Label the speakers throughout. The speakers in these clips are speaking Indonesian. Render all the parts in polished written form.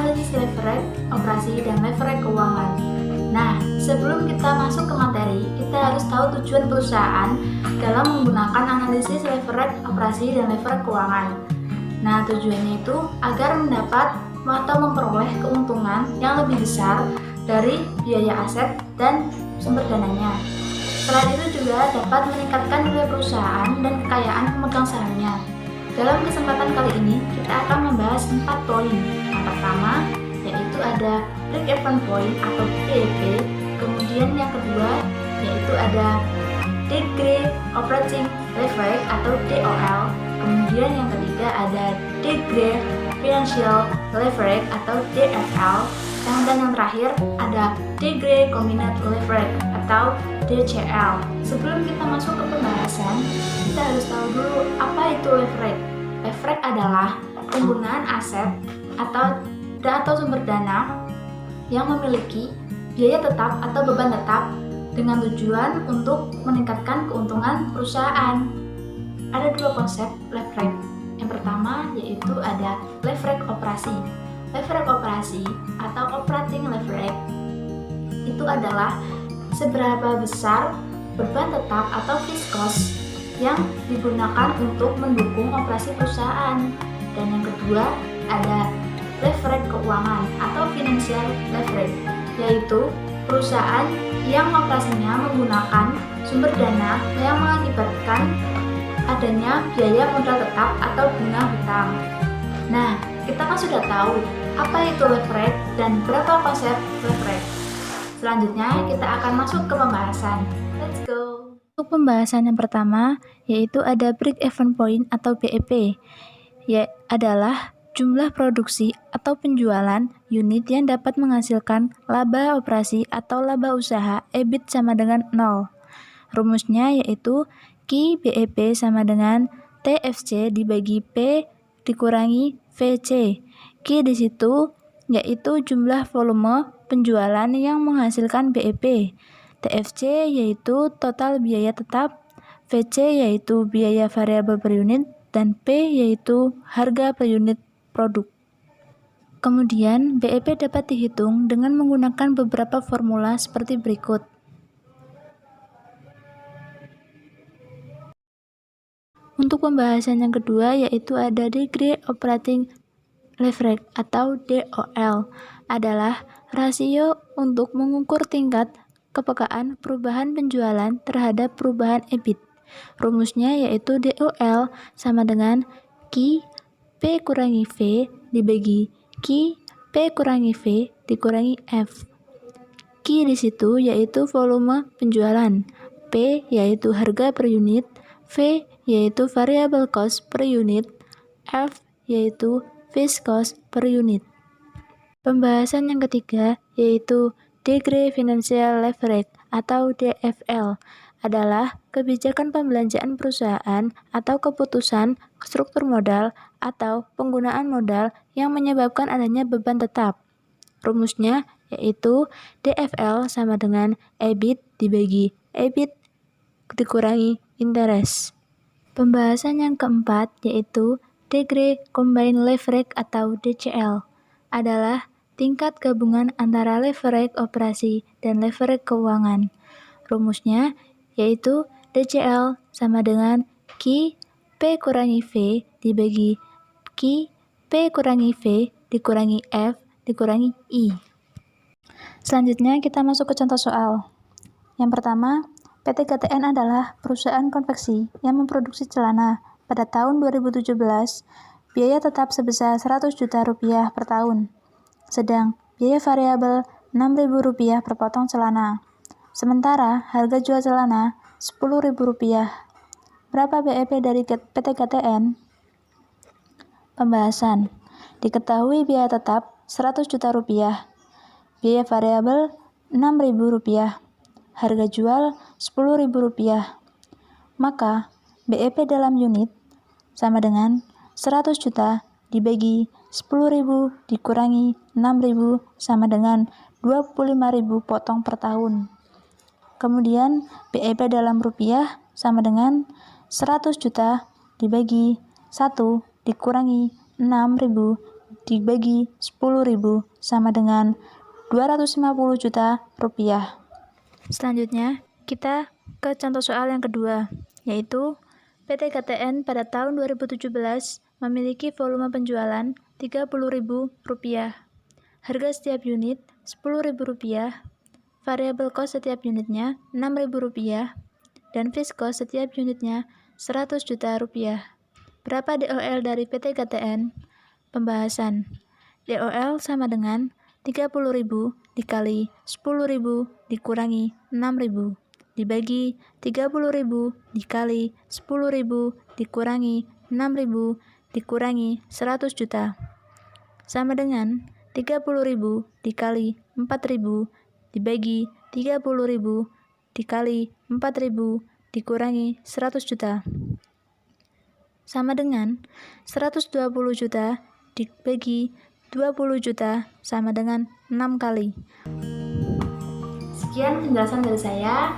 Speaker 1: analisis leverage operasi dan leverage keuangan. Nah, sebelum kita masuk ke materi, kita harus tahu tujuan perusahaan dalam menggunakan analisis leverage operasi dan leverage keuangan. Nah, tujuannya itu agar mendapat atau memperoleh keuntungan yang lebih besar dari biaya aset dan sumber dananya. Selain itu juga dapat meningkatkan nilai perusahaan dan kekayaan pemegang sahamnya. Dalam kesempatan kali ini, kita akan membahas 4 poin. Yang pertama, yaitu ada break-even point atau BEP. Kemudian yang kedua, yaitu ada degree operating leverage atau DOL. Kemudian yang ketiga ada degree financial leverage atau DFL. Dan yang terakhir ada degree combined leverage atau DCL. Sebelum kita masuk ke pembahasan, kita harus tahu dulu apa itu leverage. Leverage adalah penggunaan aset atau sumber dana yang memiliki biaya tetap atau beban tetap dengan tujuan untuk meningkatkan keuntungan perusahaan. Ada 2 konsep leverage. Yang pertama yaitu ada leverage operasi. Leverage operasi atau operating leverage itu adalah seberapa besar beban tetap atau fixed cost yang digunakan untuk mendukung operasi perusahaan. Dan yang kedua ada leverage keuangan atau financial leverage, yaitu perusahaan yang operasinya menggunakan sumber dana yang mengakibatkan adanya biaya modal tetap atau bunga hutang. Nah, kita kan sudah tahu apa itu leverage dan berapa konsep leverage. Selanjutnya kita akan masuk ke pembahasan. Let's go! Untuk pembahasan yang pertama, yaitu ada break-even point atau BEP, adalah jumlah produksi atau penjualan unit yang dapat menghasilkan laba operasi atau laba usaha EBIT sama dengan 0. Rumusnya yaitu Q BEP sama dengan TFC dibagi P dikurangi VC. Q di situ yaitu jumlah volume penjualan yang menghasilkan BEP. TFC yaitu total biaya tetap, VC yaitu biaya variabel per unit, dan P yaitu harga per unit produk. Kemudian, BEP dapat dihitung dengan menggunakan beberapa formula seperti berikut. Untuk pembahasan yang kedua yaitu ada degree operating leverage atau DOL, adalah rasio untuk mengukur tingkat kepekaan perubahan penjualan terhadap perubahan EBIT. Rumusnya yaitu DOL sama dengan Q P kurangi V dibagi Q P kurangi V dikurangi F. Q di situ yaitu volume penjualan, P yaitu harga per unit, V yaitu variable cost per unit, F yaitu fixed cost per unit. Pembahasan yang ketiga yaitu degree financial leverage atau DFL, adalah kebijakan pembelanjaan perusahaan atau keputusan struktur modal atau penggunaan modal yang menyebabkan adanya beban tetap. Rumusnya yaitu DFL sama dengan EBIT dibagi EBIT dikurangi interest. Pembahasan yang keempat yaitu degree combined leverage atau DCL, adalah tingkat gabungan antara leverage operasi dan leverage keuangan. Rumusnya yaitu DCL sama dengan Q P kurangi V dibagi Q P kurangi V dikurangi F dikurangi I. Selanjutnya kita masuk ke contoh soal. Yang pertama, PT KTN adalah perusahaan konveksi yang memproduksi celana. Pada tahun 2017, biaya tetap sebesar 100 juta rupiah per tahun. Sedang biaya variabel Rp6.000 per potong celana. Sementara harga jual celana Rp10.000. Berapa BEP dari PT KTN? Pembahasan. Diketahui biaya tetap 100 juta rupiah. Biaya variabel Rp6.000. Harga jual Rp10.000. Maka BEP dalam unit sama dengan 100 juta dibagi 10.000 dikurangi 6.000 sama dengan 25.000 potong per tahun. Kemudian BEP dalam rupiah sama dengan 100 juta dibagi 1 dikurangi 6.000 dibagi 10.000 sama dengan 250 juta rupiah. Selanjutnya, kita ke contoh soal yang kedua, yaitu PT KTN pada tahun 2017 memiliki volume penjualan Rp30.000. Harga setiap unit Rp10.000, variabel cost setiap unitnya Rp6.000, dan fixed cost setiap unitnya Rp100 juta. Berapa DOL dari PT KTN? Pembahasan. DOL sama dengan 30.000 dikali 10.000 dikurangi 6.000 dibagi 30.000 dikali 10.000 dikurangi 6.000 dikurangi 100 juta sama dengan 30.000 dikali 4.000 dibagi 30.000 dikali 4.000 dikurangi 100 juta sama dengan 120 juta dibagi 20 juta sama dengan 6 kali. Sekian penjelasan dari saya.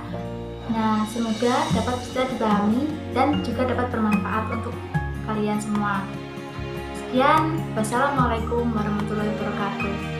Speaker 1: Nah, semoga dapat bisa dipahami dan juga dapat bermanfaat untuk kalian semua. Sekian, wassalamualaikum warahmatullahi wabarakatuh.